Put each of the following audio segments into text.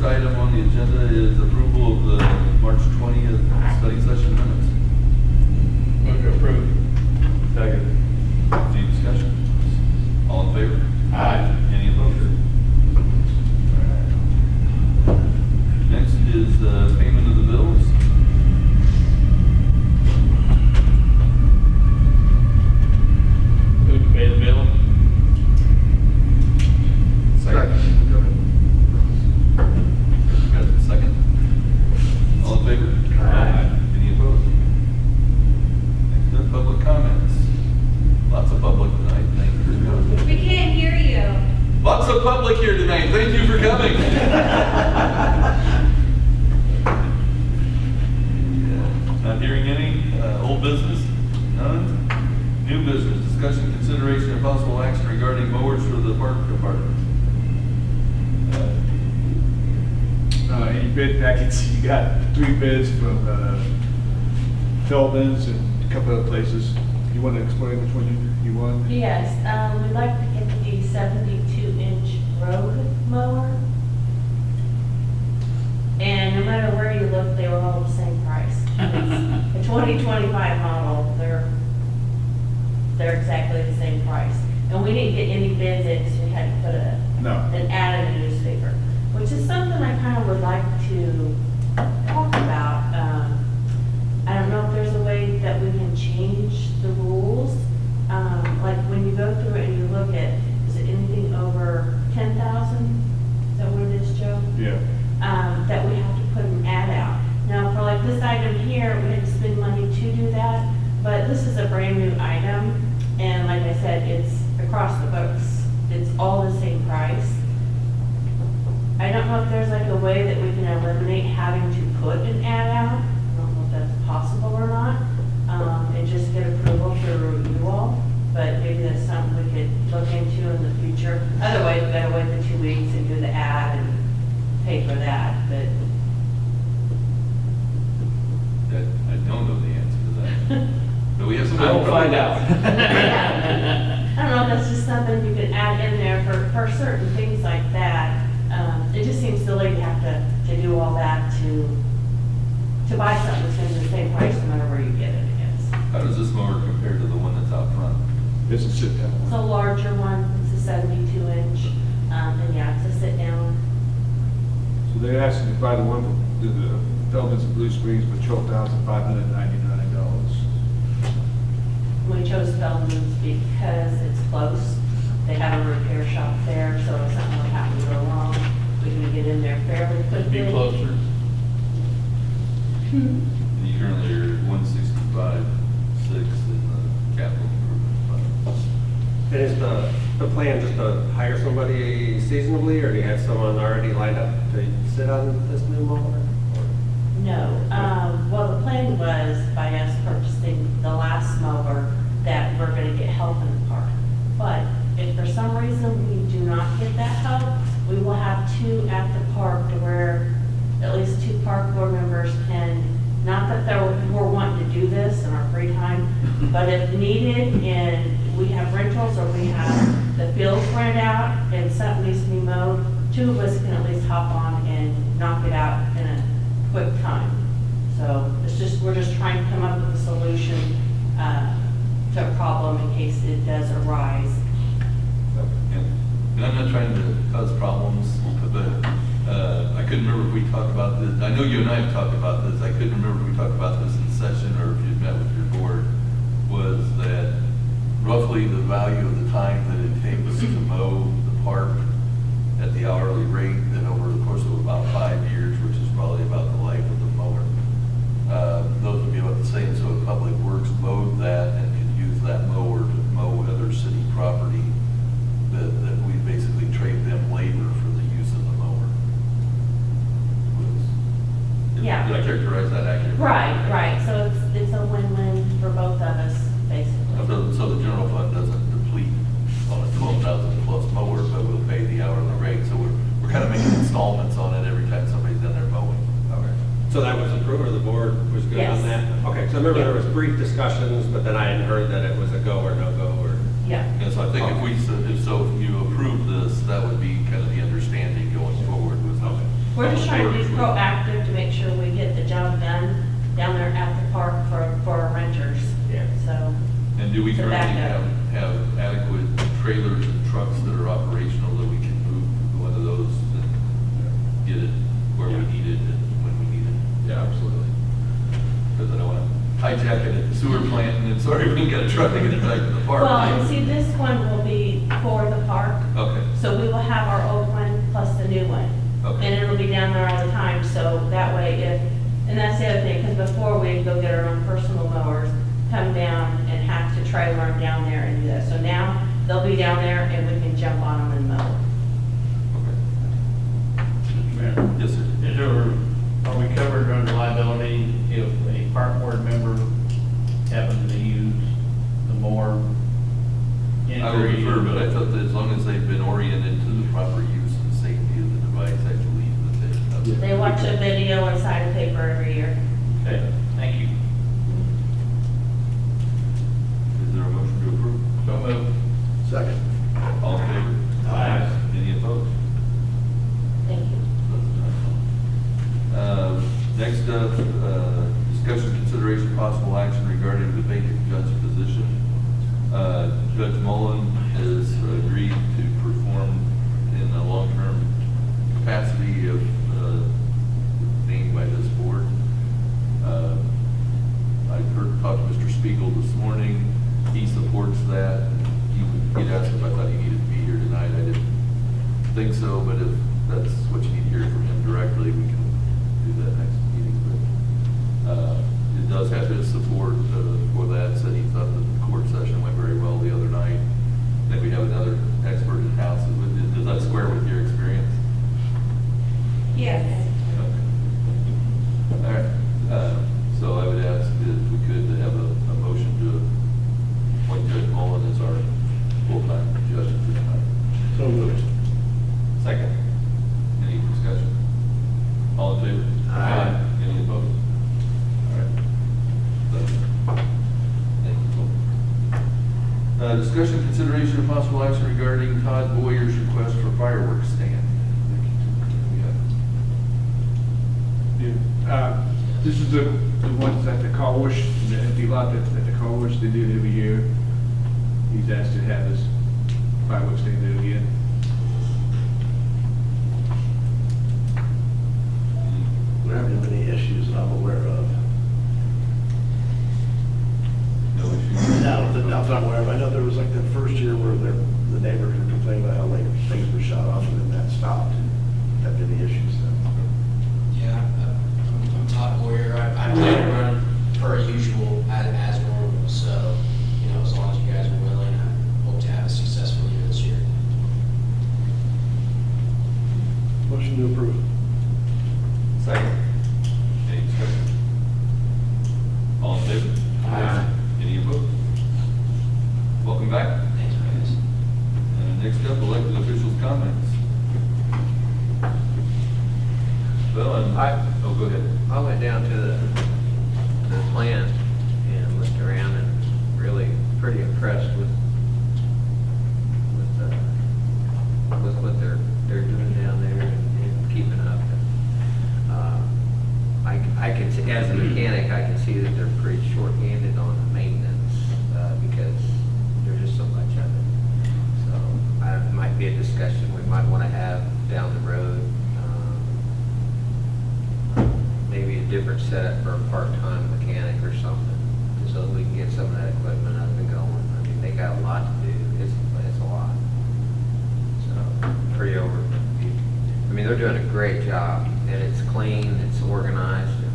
item on the agenda is approval of the March 20th study session minutes. Move to approve. Second. Any discussion? All in favor? Aye. Any opposed? Next is payment of the bills. Move to pay the bill. Second. Go ahead. Got a second? All in favor? Aye. Any opposed? Next up, public comments. Lots of public tonight. Thank you for coming. We can't hear you. Lots of public here tonight. Thank you for coming. Not hearing any. Old business? None. New business. Discussion, consideration, and possible action regarding mowers for the park department. Any bid packets, you got 3 bids from Feldman's and a couple other places. You want to explain which one you want? Yes, we'd like to get the 72-inch road mower. And no matter where you look, they were all the same price. It's a 2025 model, they're exactly the same price. And we didn't get any bids in because we had to put an ad in the newspaper, which is something I kind of would like to talk about. I don't know if there's a way that we can change the rules. Like when you go through it and you look at, is it anything over 10,000? Is that what it is, Joe? Yeah. That we have to put an ad out. Now, for like this item here, we had to spend money to do that, but this is a brand new item. And like I said, it's across the books. It's all the same price. I don't know if there's like a way that we can eliminate having to put an ad out. I don't know if that's possible or not. And just get approval through you all. But maybe that's something we could look into in the future. Otherwise, we gotta wait the 2 weeks and do the ad and pay for that. But I don't know the answer to that. But we have some. I will find out. I don't know if that's just something you could add in there for certain things like that. It just seems silly to have to do all that to buy something that's going to be the same price no matter where you get it, I guess. How does this mower compare to the one that's out front? It's a sit-down It's a one. larger one, it's a 72-inch, and yeah, it's a sit-down. So they're asking to buy the one from the Feldman's in Blue Springs for $12,599. We chose Feldman's because it's close. They have a repair shop there, so if something would happen to go wrong, we can get in there fairly quickly. Be closer. You currently are at 165.6 in the capital improvement fund. And is the plan just to hire somebody seasonably, or do you have someone already lined up to sit on this new mower? No, well, the plan was by us purchasing the last mower that we're gonna get help in the park. But if for some reason we do not get that help, we will have 2 at the park to where at least 2 park board members can, not that we're wanting to do this in our free time, but if needed and we have rentals or we have the fields rent out and something needs to be mowed, 2 of us can at least hop on and knock it out in a quick time. So it's just, we're just trying to come up with a solution to a problem in case it does arise. And I'm not trying to cause problems, but I couldn't remember if we talked about this. I know you and I have talked about this. I couldn't remember if we talked about this in session or if you'd met with your board. Was that roughly the value of the time that it takes to mow the park at the hourly rate, that over the course of about 5 years, which is probably about the life of the mower, those would be about the same. So if Public Works mowed that and could use that mower to mow other city property, that we basically trade them labor for the use of the mower. Yeah. Did I characterize that accurately? Right. So it's a win-win for both of us, basically. So the general fund doesn't deplete on a 12,000 plus mower, but we'll pay the hourly rate. So we're kind of making installments on it every time somebody's in there mowing. Okay. So that was approved, or the board was good Yes. on that? Okay, so I remember there was brief discussions, but then I hadn't heard that it was a go or no go, or, Yeah. And so I think if you approve this, that would be kind of the understanding going forward with We're just trying to be proactive to make sure we get the job done down there at the park for our renters. Yeah. So, And do we To currently back up. have adequate trailers and trucks that are operational that we can move one of those and get it where we need it and when we need it? Yeah, absolutely. Because I don't want to hijack it at the sewer plant and then, sorry, we ain't got a truck to get it back to the park. well, and see, this one will be for the park. Okay, So we will have our old one plus the new one. Okay. And it'll be down there all the time, so that way and that's the other thing, because before we'd go get our own personal mowers, come down and have to trailer them down there and do that. So now they'll be down there and we can jump on them and mow. okay. Mayor, Yes, sir. Is there, are we covered under liability if a park board member happens to use the mower? I would prefer, but I thought that as long as they've been oriented to the proper use and safety of the device, I believe that they. Yeah. They watch a video and sign a paper every year. Okay, thank you. Is there a motion to approve? So moved. Second. All in favor? Aye. Any opposed? Thank you. Next up, discussion, consideration, possible action regarding the vacant judge position. Judge Mullen has agreed to perform in a long-term capacity of, named by this board. I talked to Mr. Spiegel this morning. He supports that. He'd asked if I thought he needed to be here tonight. I didn't think so, but if that's what you need to hear from him directly, we can do that next meeting. But it does have his support for that. Said he thought the court session went very well the other night. Then we have another expert in-house. Does that square with your experience? Yeah. All right, so I would ask if we could have a motion to appoint Judge Mullen as our full-time judge for tonight. So moved. Second. Any discussion? All in favor? Aye. Any opposed? All right. Thank you. Discussion, consideration, and possible action regarding Todd Boyer's request for fireworks stand. Yeah. This is the ones at the car wash, the empty lot at the car wash they do every year. He's asked to have his fireworks stand there again. There haven't been any issues that I'm aware of. No issues? Now, that I'm aware of, I know there was like the first year where the neighbors were complaining about how late things were shut off and then that stopped. Have been any issues then? Yeah, I'm Todd Boyer. I plan to run per usual as normal, so, you know, as long as you guys are willing, I hope to have a successful year this year. Motion to approve. Second. Any discussion? All in favor? Aye. Any opposed? Welcome back. Thank you, guys. Next up, elected officials' comments. Well, oh, go ahead. I went down to the plant and looked around and really pretty impressed with what they're doing down there and keeping up. I can see, as a mechanic, I can see that they're pretty short-handed on the maintenance because there's just so much of it. So it might be a discussion we might want to have down the road. Maybe a different setup for a part-time mechanic or something, so that we can get some of that equipment up and going. I mean, they got a lot to do. It's a lot. So, pretty over. I mean, they're doing a great job, and it's clean, it's organized. And,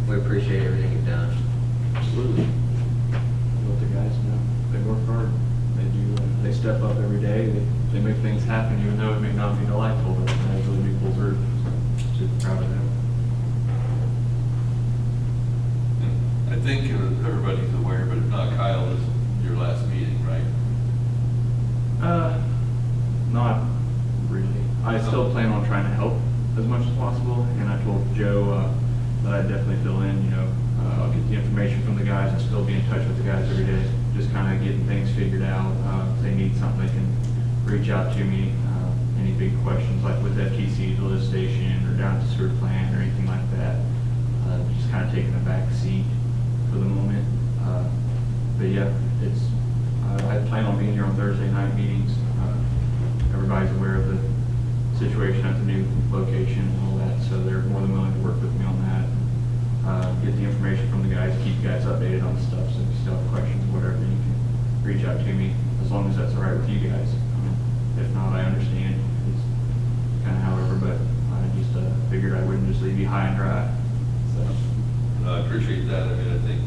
we appreciate everything you've done. Absolutely. Let the guys know, they work hard, they do, they step up every day, they make things happen, even though it may not be delightful, but they really be pulled through. Super proud of them. I think everybody's aware, but if not, Kyle, this is your last meeting, right? Not really. I still plan on trying to help as much as possible, and I told Joe that I'd definitely fill in, I'll get the information from the guys and still be in touch with the guys every day, just kind of getting things figured out. If they need something, they can reach out to me, any big questions like with FTC, the lift station, or down at the sewer plant, or anything like that. Just kind of taking a back seat for the moment. But yeah, it's, I plan on being here on Thursday night meetings. Everybody's aware of the situation at the new location and all that, so they're more than willing to work with me on that. Get the information from the guys, keep you guys updated on stuff, so if you still have questions, whatever, you can reach out to me, as long as that's all right with you guys. If not, I understand, it's kind of however, but I just figured I wouldn't just leave you high and dry, so. I appreciate that. I mean, I think,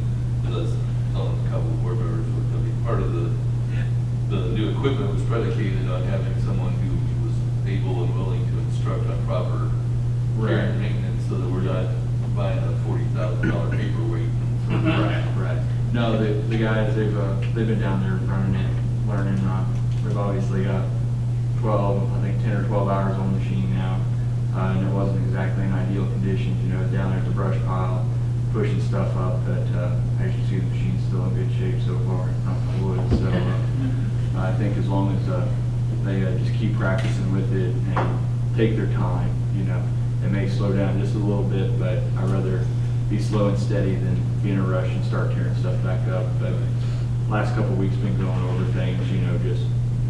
as I was telling a couple of board members, I mean, part of the new equipment was predicated on having someone who was able and willing to instruct on proper care and maintenance, so that we're not buying a $40,000 paperweight. Right. No, the guys, they've been down there running it, learning, they've obviously got 10 or 12 hours on the machine now, and it wasn't exactly in ideal conditions, you know, down there at the brush pile, pushing stuff up, but as you see, the machine's still in good shape so far, knock on wood, so I think as long as they just keep practicing with it and take their time, you know, it may slow down just a little bit, but I'd rather be slow and steady than be in a rush and start tearing stuff back up. But last couple of weeks been going over things, you know, just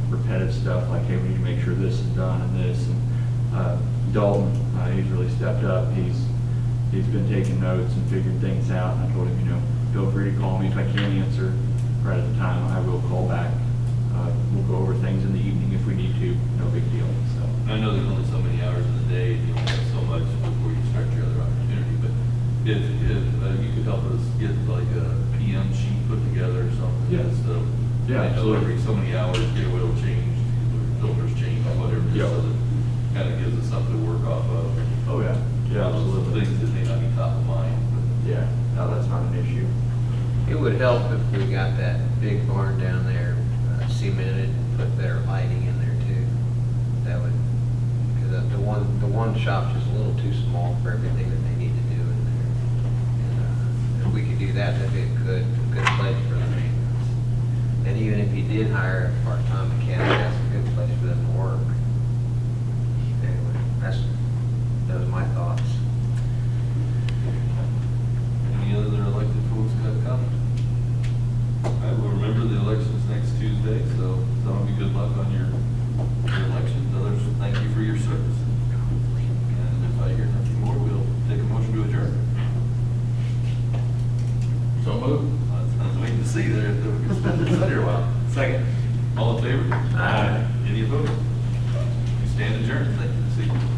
repetitive stuff like, hey, we need to make sure this is done and this. And Dalton, he's really stepped up. He's been taking notes and figuring things out. And I told him, you know, feel free to call me if I can't answer right at the time. I will call back. We'll go over things in the evening if we need to. No big deal. So I know there's only so many hours in the day, and you only have so much before you start your other opportunity, but if you could help us get like a PM sheet put together or something. Yeah. So Yeah, I know absolutely. every so many hours, get oil changed, filters changed, whatever, Yeah. just so that kind of gives us something to work off of. oh yeah, absolutely. Things that may not be top of mind, but. Yeah, no, that's not an issue. It would help if we got that big barn down there cemented, put better lighting in there too. That would, because the one shop's just a little too small for everything that they need to do in there. And if we could do that, that'd be a good place for the maintenance. And even if you did hire a part-time mechanic, that's a good place for them to work. Anyway, those are my thoughts. Any other elected folks got a comment? I will remember the election's next Tuesday, so tell me good luck on your elections. Others, thank you for your service. And if I hear nothing more, we'll take a motion to adjourn. So moved. I was waiting to see there if we could spend this under a while. Second. All in favor? Aye. Any opposed? We stand adjourned. Thank you. See you.